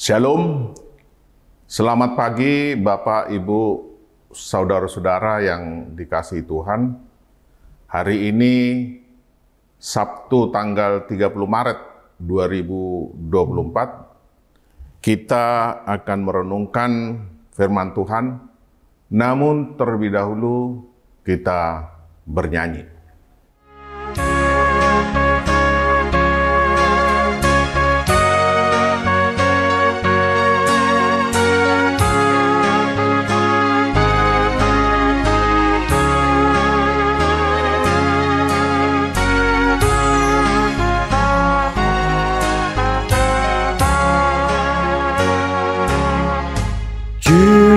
Shalom, selamat pagi Bapak, Ibu, Saudara-saudara yang dikasihi Tuhan. Hari ini Sabtu tanggal 30 Maret 2024, kita akan merenungkan firman Tuhan, namun terlebih dahulu kita bernyanyi.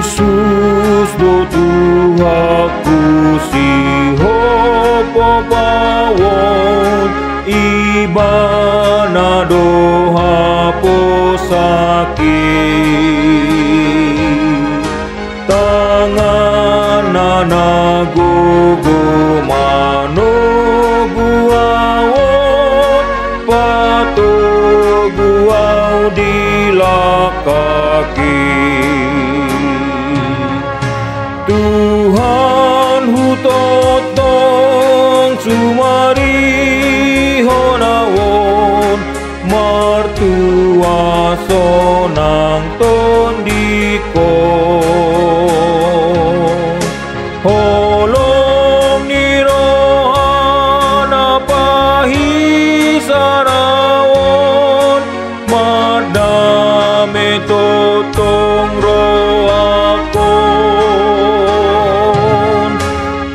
Yesus do Tuhanku siho pabawon ibana doha posaki tangan nanagogo mano guawon pato guau dilakaki Tuhan hutotong sumari honawon martua sonang tondikon holong nirohana pahisarawon madame totong roakon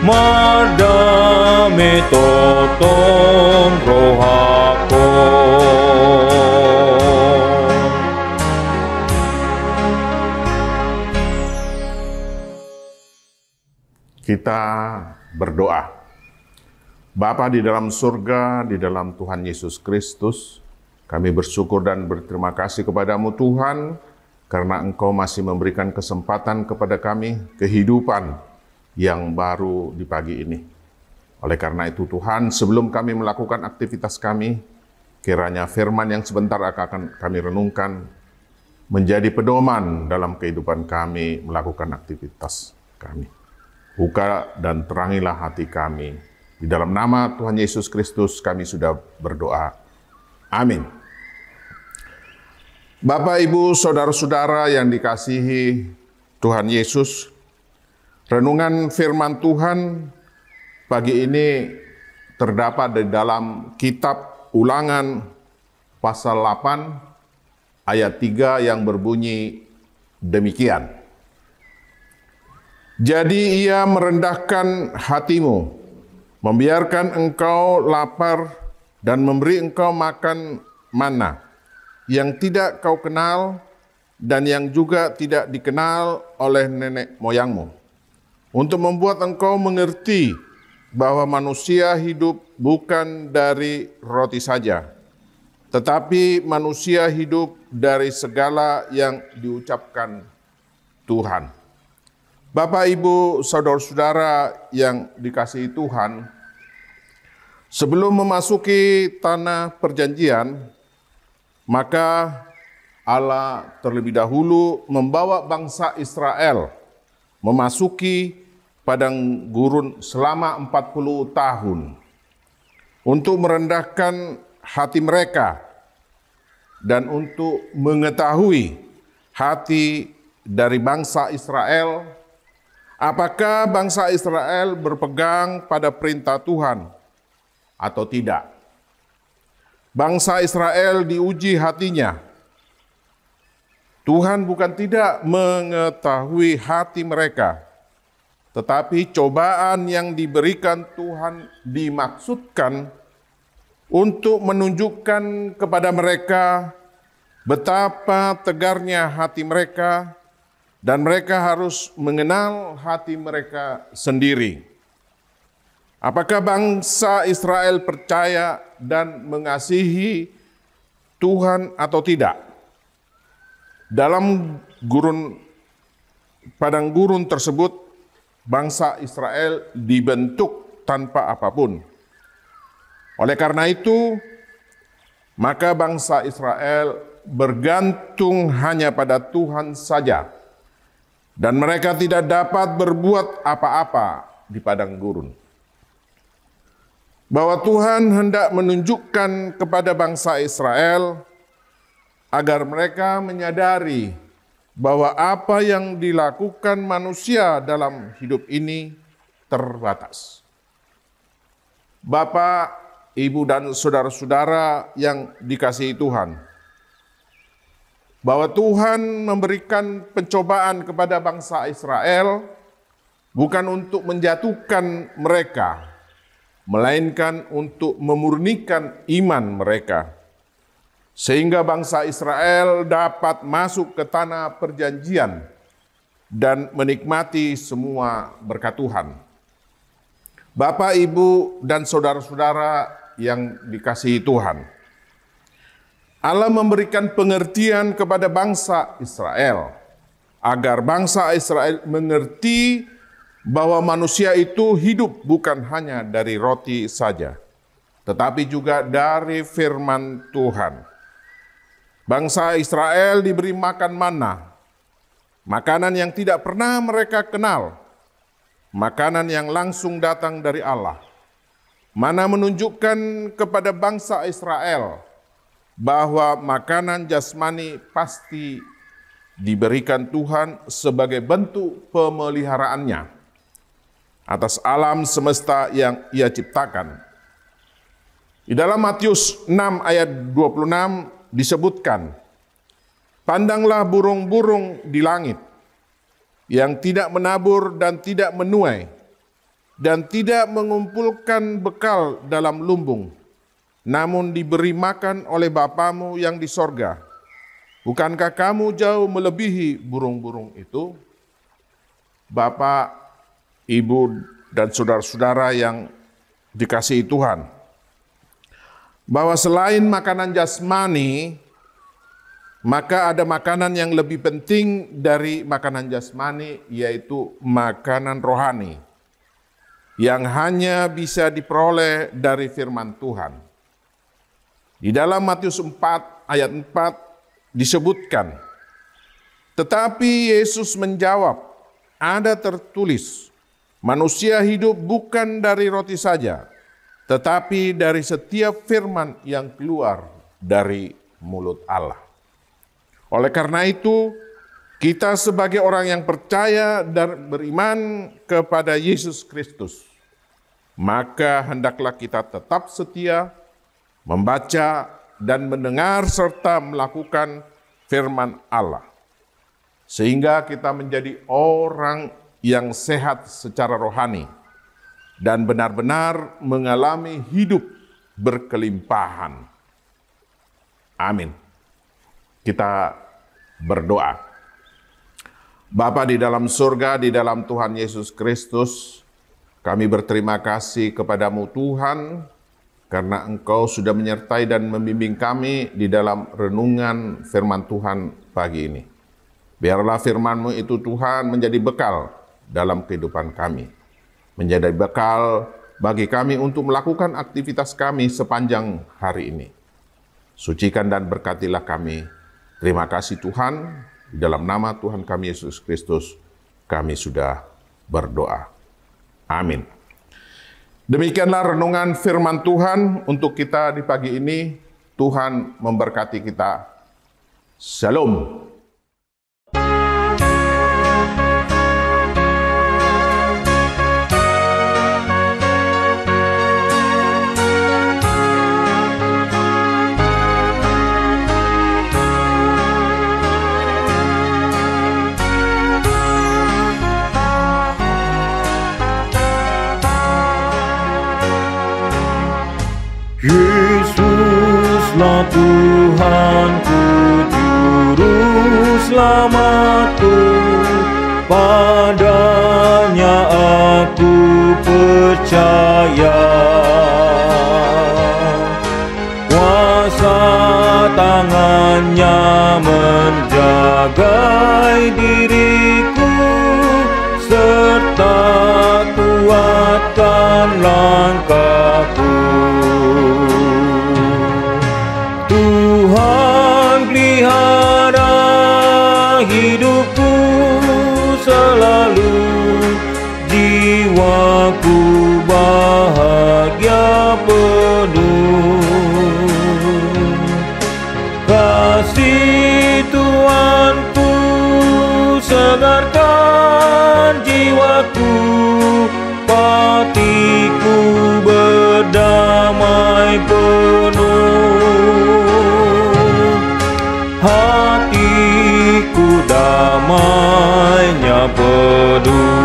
madame totong rohakon. Kita berdoa. Bapa di dalam surga, di dalam Tuhan Yesus Kristus, kami bersyukur dan berterima kasih kepadamu Tuhan, karena Engkau masih memberikan kesempatan kepada kami kehidupan yang baru di pagi ini. Oleh karena itu Tuhan, sebelum kami melakukan aktivitas kami, kiranya firman yang sebentar akan kami renungkan menjadi pedoman dalam kehidupan kami melakukan aktivitas kami. Buka dan terangilah hati kami. Di dalam nama Tuhan Yesus Kristus kami sudah berdoa. Amin. Bapak, Ibu, Saudara-saudara yang dikasihi Tuhan Yesus, renungan firman Tuhan pagi ini terdapat di dalam kitab Ulangan pasal 8 ayat 3 yang berbunyi demikian. Jadi ia merendahkan hatimu, membiarkan engkau lapar dan memberi engkau makan mana yang tidak kau kenal dan yang juga tidak dikenal oleh nenek moyangmu, untuk membuat engkau mengerti bahwa manusia hidup bukan dari roti saja, tetapi manusia hidup dari segala yang diucapkan Tuhan. Bapak, Ibu, Saudara-saudara yang dikasihi Tuhan, sebelum memasuki tanah perjanjian, maka Allah terlebih dahulu membawa bangsa Israel memasuki padang gurun selama 40 tahun untuk merendahkan hati mereka dan untuk mengetahui hati dari bangsa Israel, apakah bangsa Israel berpegang pada perintah Tuhan atau tidak. Bangsa Israel diuji hatinya. Tuhan bukan tidak mengetahui hati mereka, tetapi cobaan yang diberikan Tuhan dimaksudkan untuk menunjukkan kepada mereka betapa tegarnya hati mereka, dan mereka harus mengenal hati mereka sendiri. Apakah bangsa Israel percaya dan mengasihi Tuhan atau tidak? Dalam padang gurun tersebut, bangsa Israel dibentuk tanpa apapun. Oleh karena itu, maka bangsa Israel bergantung hanya pada Tuhan saja, dan mereka tidak dapat berbuat apa-apa di padang gurun. Bahwa Tuhan hendak menunjukkan kepada bangsa Israel agar mereka menyadari bahwa apa yang dilakukan manusia dalam hidup ini terbatas. Bapak, Ibu, dan saudara-saudara yang dikasihi Tuhan, bahwa Tuhan memberikan pencobaan kepada bangsa Israel bukan untuk menjatuhkan mereka, melainkan untuk memurnikan iman mereka, sehingga bangsa Israel dapat masuk ke tanah perjanjian dan menikmati semua berkat Tuhan. Bapak, Ibu, dan saudara-saudara yang dikasihi Tuhan, Allah memberikan pengertian kepada bangsa Israel, agar bangsa Israel mengerti bahwa manusia itu hidup bukan hanya dari roti saja, tetapi juga dari firman Tuhan. Bangsa Israel diberi makan manna, makanan yang tidak pernah mereka kenal, makanan yang langsung datang dari Allah. Mana menunjukkan kepada bangsa Israel bahwa makanan jasmani pasti diberikan Tuhan sebagai bentuk pemeliharaannya atas alam semesta yang Ia ciptakan. Di dalam Matius 6 ayat 26 disebutkan, "Pandanglah burung-burung di langit yang tidak menabur dan tidak menuai dan tidak mengumpulkan bekal dalam lumbung, namun diberi makan oleh Bapamu yang di sorga. Bukankah kamu jauh melebihi burung-burung itu?" Bapak, Ibu, dan saudara-saudara yang dikasihi Tuhan, bahwa selain makanan jasmani, maka ada makanan yang lebih penting dari makanan jasmani, yaitu makanan rohani, yang hanya bisa diperoleh dari firman Tuhan. Di dalam Matius 4 ayat 4 disebutkan, "Tetapi Yesus menjawab, ada tertulis, manusia hidup bukan dari roti saja, tetapi dari setiap firman yang keluar dari mulut Allah." Oleh karena itu, kita sebagai orang yang percaya dan beriman kepada Yesus Kristus, maka hendaklah kita tetap setia membaca dan mendengar serta melakukan firman Allah, sehingga kita menjadi orang yang sehat secara rohani dan benar-benar mengalami hidup berkelimpahan. Amin. Kita berdoa. Bapa di dalam surga, di dalam Tuhan Yesus Kristus, kami berterima kasih kepadamu Tuhan, karena Engkau sudah menyertai dan membimbing kami di dalam renungan firman Tuhan pagi ini. Biarlah firman-Mu itu Tuhan menjadi bekal dalam kehidupan kami, menjadi bekal bagi kami untuk melakukan aktivitas kami sepanjang hari ini. Sucikan dan berkatilah kami. Terima kasih Tuhan, di dalam nama Tuhan kami Yesus Kristus, kami sudah berdoa. Amin. Demikianlah renungan firman Tuhan untuk kita di pagi ini. Tuhan memberkati kita. Shalom. Yesuslah Tuhanku, Juru Selamatku, padanya aku percaya. Kuasa tangannya menjagai diriku, serta kuatkan langkahku. Tuhan pelihara damainya penuh.